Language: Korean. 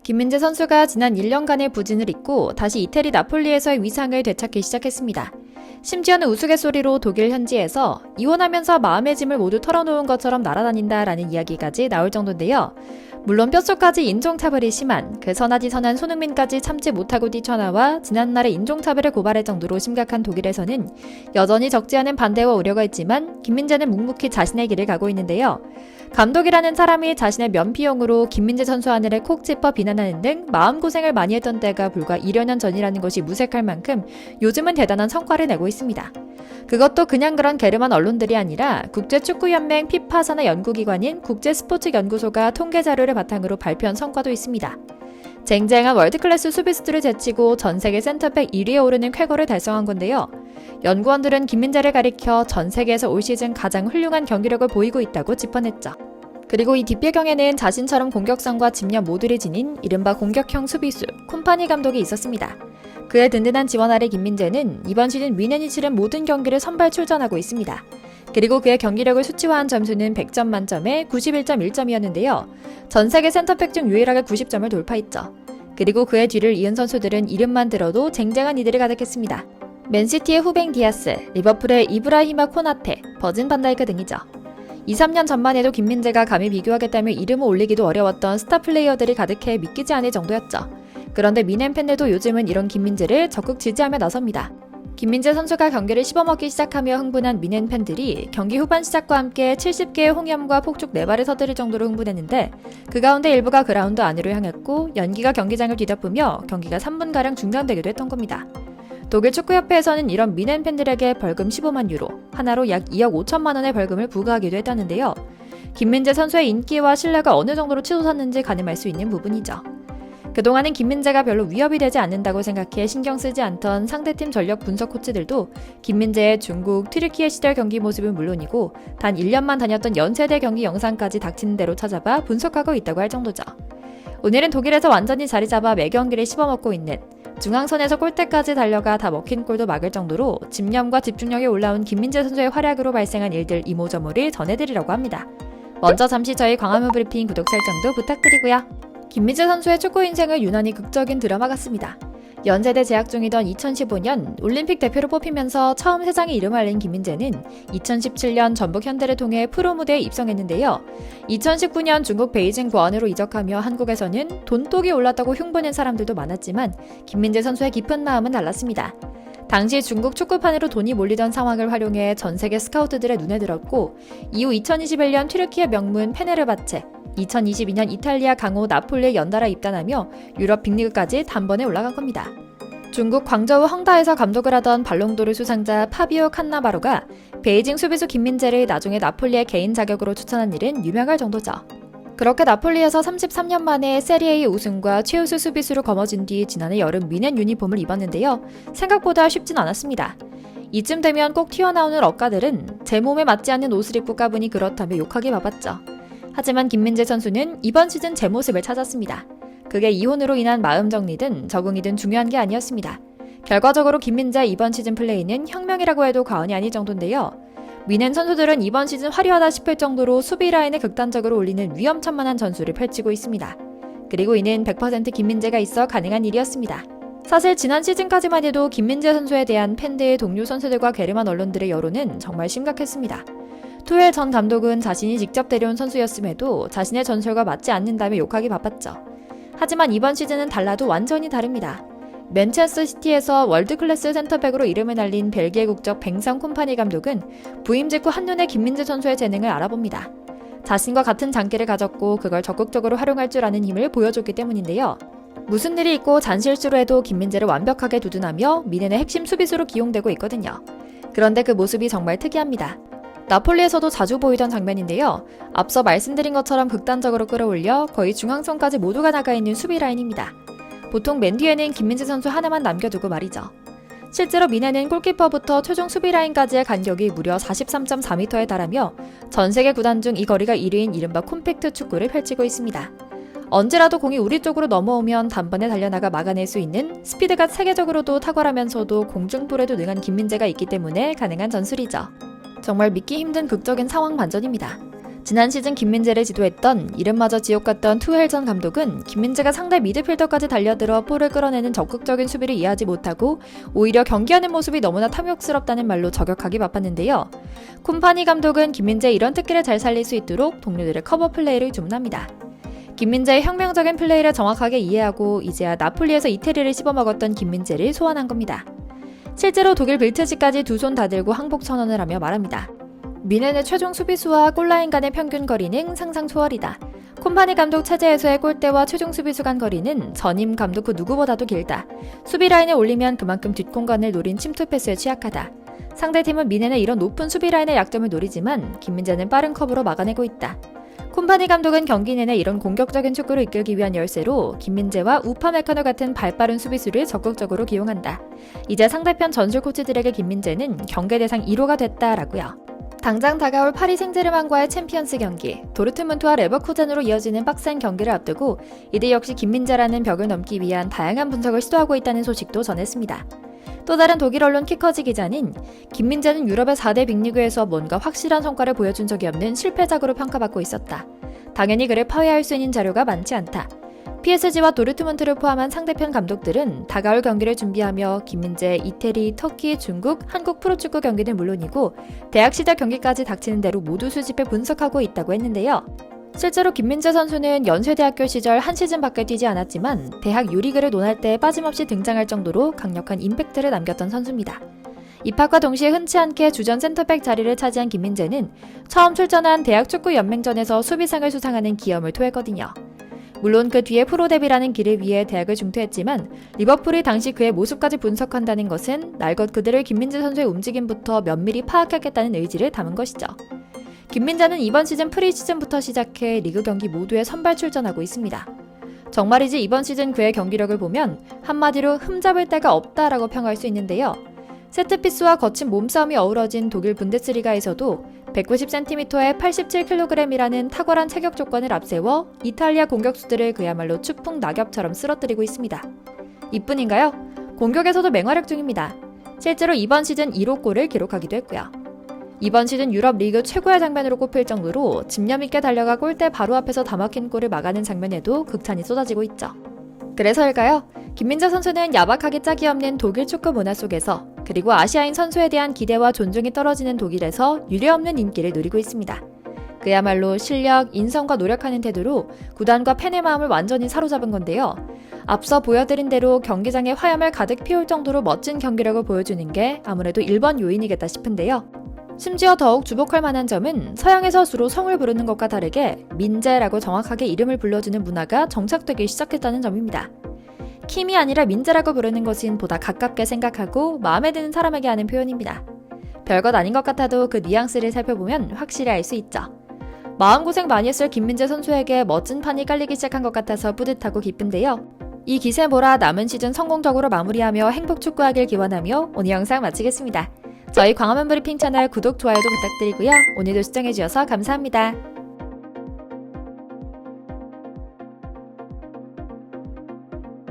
김민재 선수가 지난 1년간의 부진을 잇고 다시 이태리 나폴리에서의 위상을 되찾기 시작했습니다. 심지어는 우스갯소리로 독일 현지에서 이혼하면서 마음의 짐을 모두 털어놓은 것처럼 날아다닌다라는 이야기까지 나올 정도인데요. 물론 뼛속까지 인종차별이 심한 그 선하디 선한 손흥민까지 참지 못하고 뛰쳐나와 지난날의 인종차별을 고발할 정도로 심각한 독일에서는 여전히 적지 않은 반대와 우려가 있지만 김민재는 묵묵히 자신의 길을 가고 있는데요. 감독이라는 사람이 자신의 면피용으로 김민재 선수 하늘을 콕 짚어 비난하는 등 마음고생을 많이 했던 때가 불과 1여 년 전이라는 것이 무색할 만큼 요즘은 대단한 성과를 내고 있습니다. 그것도 그냥 그런 게르만 언론들이 아니라 국제축구연맹 피파 산하 연구기관인 국제스포츠연구소가 통계 자료를 바탕으로 발표한 성과도 있습니다. 쟁쟁한 월드클래스 수비수들을 제치고 전세계 센터백 1위에 오르는 쾌거를 달성한 건데요. 연구원들은 김민재를 가리켜 전 세계에서 올 시즌 가장 훌륭한 경기력을 보이고 있다고 짚어냈죠. 그리고 이 뒷배경에는 자신처럼 공격성과 집념 모두를 지닌 이른바 공격형 수비수 콤파니 감독이 있었습니다. 그의 든든한 지원 아래 김민재는 이번 시즌 미넨이 치른 모든 경기를 선발 출전하고 있습니다. 그리고 그의 경기력을 수치화한 점수는 100점 만점에 91.1점이었는데요. 전 세계 센터백 중 유일하게 90점을 돌파했죠. 그리고 그의 뒤를 이은 선수들은 이름만 들어도 쟁쟁한 이들이 가득했습니다. 맨시티의 후뱅 디아스, 리버풀의 이브라히마 코나테, 버진 반다이크 등이죠. 2-3년 전만 해도 김민재가 감히 비교하겠다며 이름을 올리기도 어려웠던 스타 플레이어들이 가득해 믿기지 않을 정도였죠. 그런데 미넨 팬들도 요즘은 이런 김민재를 적극 지지하며 나섭니다. 김민재 선수가 경기를 씹어먹기 시작하며 흥분한 미넨 팬들이 경기 후반 시작과 함께 70개의 홍염과 폭죽 4발을 서두를 정도로 흥분했는데 그 가운데 일부가 그라운드 안으로 향했고 연기가 경기장을 뒤덮으며 경기가 3분가량 중단되기도 했던 겁니다. 독일 축구협회에서는 이런 미넨 팬들에게 벌금 15만 유로, 하나로 약 2억 5천만 원의 벌금을 부과하기도 했다는데요. 김민재 선수의 인기와 신뢰가 어느 정도로 치솟았는지 가늠할 수 있는 부분이죠. 그동안은 김민재가 별로 위협이 되지 않는다고 생각해 신경 쓰지 않던 상대팀 전력 분석 코치들도 김민재의 중국, 튀르키예 시절 경기 모습은 물론이고 단 1년만 다녔던 연세대 경기 영상까지 닥치는 대로 찾아봐 분석하고 있다고 할 정도죠. 오늘은 독일에서 완전히 자리 잡아 매 경기를 씹어먹고 있는 중앙선에서 골대까지 달려가 다 먹힌 골도 막을 정도로 집념과 집중력이 올라온 김민재 선수의 활약으로 발생한 일들 이모저모를 전해드리려고 합니다. 먼저 잠시 저희 광화문 브리핑 구독 설정도 부탁드리고요. 김민재 선수의 축구 인생은 유난히 극적인 드라마 같습니다. 연세대 재학 중이던 2015년 올림픽 대표로 뽑히면서 처음 세상에 이름을 알린 김민재는 2017년 전북 현대를 통해 프로 무대에 입성했는데요. 2019년 중국 베이징 고안으로 이적하며 한국에서는 돈독이 올랐다고 흉보낸 사람들도 많았지만 김민재 선수의 깊은 마음은 달랐습니다. 당시 중국 축구판으로 돈이 몰리던 상황을 활용해 전 세계 스카우트들의 눈에 들었고 이후 2021년 튀르키예 명문 페네르바체, 2022년 이탈리아 강호 나폴리에 연달아 입단하며 유럽 빅리그까지 단번에 올라간 겁니다. 중국 광저우 헝다에서 감독을 하던 발롱도르 수상자 파비오 칸나바로가 베이징 수비수 김민재를 나중에 나폴리의 개인 자격으로 추천한 일은 유명할 정도죠. 그렇게 나폴리에서 33년 만에 세리에의 우승과 최우수 수비수로 거머쥔 뒤 지난해 여름 미넨 유니폼을 입었는데요. 생각보다 쉽진 않았습니다. 이쯤 되면 꼭 튀어나오는 억가들은 제 몸에 맞지 않는 옷을 입고 까보니 그렇다며 욕하기 바빴죠. 하지만 김민재 선수는 이번 시즌 제 모습을 찾았습니다. 그게 이혼으로 인한 마음 정리든 적응이든 중요한 게 아니었습니다. 결과적으로 김민재의 이번 시즌 플레이는 혁명이라고 해도 과언이 아닐 정도인데요. 미넨 선수들은 이번 시즌 화려하다 싶을 정도로 수비 라인을 극단적으로 올리는 위험천만한 전술을 펼치고 있습니다. 그리고 이는 100% 김민재가 있어 가능한 일이었습니다. 사실 지난 시즌까지만 해도 김민재 선수에 대한 팬들, 동료 선수들과 게르만 언론들의 여론은 정말 심각했습니다. 투엘 전 감독은 자신이 직접 데려온 선수였음에도 자신의 전술과 맞지 않는다며 욕하기 바빴죠. 하지만 이번 시즌은 달라도 완전히 다릅니다. 맨체스터 시티에서 월드클래스 센터백으로 이름을 날린 벨기에 국적 뱅상 콤파니 감독은 부임 직후 한눈에 김민재 선수의 재능을 알아봅니다. 자신과 같은 장기를 가졌고 그걸 적극적으로 활용할 줄 아는 힘을 보여줬기 때문인데요. 무슨 일이 있고 잔실수로 해도 김민재를 완벽하게 두둔하며 미넨의 핵심 수비수로 기용되고 있거든요. 그런데 그 모습이 정말 특이합니다. 나폴리에서도 자주 보이던 장면인데요. 앞서 말씀드린 것처럼 극단적으로 끌어올려 거의 중앙선까지 모두가 나가 있는 수비 라인입니다. 보통 맨 뒤에는 김민재 선수 하나만 남겨두고 말이죠. 실제로 미넨은 골키퍼부터 최종 수비 라인까지의 간격이 무려 43.4m에 달하며 전 세계 구단 중 이 거리가 1위인 이른바 콤팩트 축구를 펼치고 있습니다. 언제라도 공이 우리 쪽으로 넘어오면 단번에 달려나가 막아낼 수 있는 스피드가 세계적으로도 탁월하면서도 공중볼에도 능한 김민재가 있기 때문에 가능한 전술이죠. 정말 믿기 힘든 극적인 상황 반전입니다. 지난 시즌 김민재를 지도했던 이름마저 지옥 같던 투헬전 감독은 김민재가 상대 미드필더까지 달려들어 볼을 끌어내는 적극적인 수비를 이해하지 못하고 오히려 경기하는 모습이 너무나 탐욕스럽다는 말로 저격하기 바빴는데요. 콤파니 감독은 김민재의 이런 특기를 잘 살릴 수 있도록 동료들의 커버 플레이를 주문합니다. 김민재의 혁명적인 플레이를 정확하게 이해하고 이제야 나폴리에서 이태리를 씹어먹었던 김민재를 소환한 겁니다. 실제로 독일 빌트지까지 두 손 다 들고 항복 선언을 하며 말합니다. 미넨의 최종 수비수와 골라인 간의 평균 거리는 상상 초월이다. 콤파니 감독 체제에서의 골대와 최종 수비수 간 거리는 전임 감독 그 누구보다도 길다. 수비 라인을 올리면 그만큼 뒷공간을 노린 침투 패스에 취약하다. 상대팀은 미넨의 이런 높은 수비 라인의 약점을 노리지만 김민재는 빠른 커브로 막아내고 있다. 콤파니 감독은 경기 내내 이런 공격적인 축구를 이끌기 위한 열쇠로 김민재와 우파메카노 같은 발빠른 수비수를 적극적으로 기용한다. 이제 상대편 전술 코치들에게 김민재는 경계 대상 1호가 됐다라고요. 당장 다가올 파리 생제르맹과의 챔피언스 경기, 도르트문트와 레버쿠젠으로 이어지는 빡센 경기를 앞두고 이들 역시 김민재라는 벽을 넘기 위한 다양한 분석을 시도하고 있다는 소식도 전했습니다. 또 다른 독일 언론 키커지 기자는 김민재는 유럽의 4대 빅리그에서 뭔가 확실한 성과를 보여준 적이 없는 실패작으로 평가받고 있었다. 당연히 그를 파회할 수 있는 자료가 많지 않다. PSG와 도르트문트를 포함한 상대편 감독들은 다가올 경기를 준비하며 김민재, 이태리, 터키, 중국, 한국 프로축구 경기는 물론이고 대학 시절 경기까지 닥치는 대로 모두 수집해 분석하고 있다고 했는데요. 실제로 김민재 선수는 연세대학교 시절 한 시즌밖에 뛰지 않았지만 대학 유리그를 논할 때 빠짐없이 등장할 정도로 강력한 임팩트를 남겼던 선수입니다. 입학과 동시에 흔치 않게 주전 센터백 자리를 차지한 김민재는 처음 출전한 대학축구연맹전에서 수비상을 수상하는 기염을 토했거든요. 물론 그 뒤에 프로 데뷔라는 길을 위해 대학을 중퇴했지만 리버풀이 당시 그의 모습까지 분석한다는 것은 날 것 그대로 김민재 선수의 움직임부터 면밀히 파악하겠다는 의지를 담은 것이죠. 김민재는 이번 시즌 프리시즌부터 시작해 리그 경기 모두에 선발 출전하고 있습니다. 정말이지 이번 시즌 그의 경기력을 보면 한마디로 흠잡을 데가 없다라고 평할 수 있는데요. 세트피스와 거친 몸싸움이 어우러진 독일 분데스리가에서도 190cm에 87kg이라는 탁월한 체격 조건을 앞세워 이탈리아 공격수들을 그야말로 추풍 낙엽처럼 쓰러뜨리고 있습니다. 이뿐인가요? 공격에서도 맹활약 중입니다. 실제로 이번 시즌 1호 골을 기록하기도 했고요. 이번 시즌 유럽 리그 최고의 장면으로 꼽힐 정도로 집념 있게 달려가 골대 바로 앞에서 다 막힌 골을 막아낸 장면에도 극찬이 쏟아지고 있죠. 그래서일까요? 김민재 선수는 야박하게 짝이 없는 독일 축구 문화 속에서 그리고 아시아인 선수에 대한 기대와 존중이 떨어지는 독일에서 유례없는 인기를 누리고 있습니다. 그야말로 실력, 인성과 노력하는 태도로 구단과 팬의 마음을 완전히 사로잡은 건데요. 앞서 보여드린 대로 경기장에 화염을 가득 피울 정도로 멋진 경기력을 보여주는 게 아무래도 1번 요인이겠다 싶은데요. 심지어 더욱 주목할 만한 점은 서양에서 주로 성을 부르는 것과 다르게 민재라고 정확하게 이름을 불러주는 문화가 정착되기 시작했다는 점입니다. 킴이 아니라 민재라고 부르는 것은 보다 가깝게 생각하고 마음에 드는 사람에게 하는 표현입니다. 별것 아닌 것 같아도 그 뉘앙스를 살펴보면 확실히 알 수 있죠. 마음고생 많이 했을 김민재 선수에게 멋진 판이 깔리기 시작한 것 같아서 뿌듯하고 기쁜데요. 이 기세 몰아 남은 시즌 성공적으로 마무리하며 행복 축구하길 기원하며 오늘 영상 마치겠습니다. 저희 광화문 브리핑 채널 구독, 좋아요도 부탁드리고요. 오늘도 시청해주셔서 감사합니다.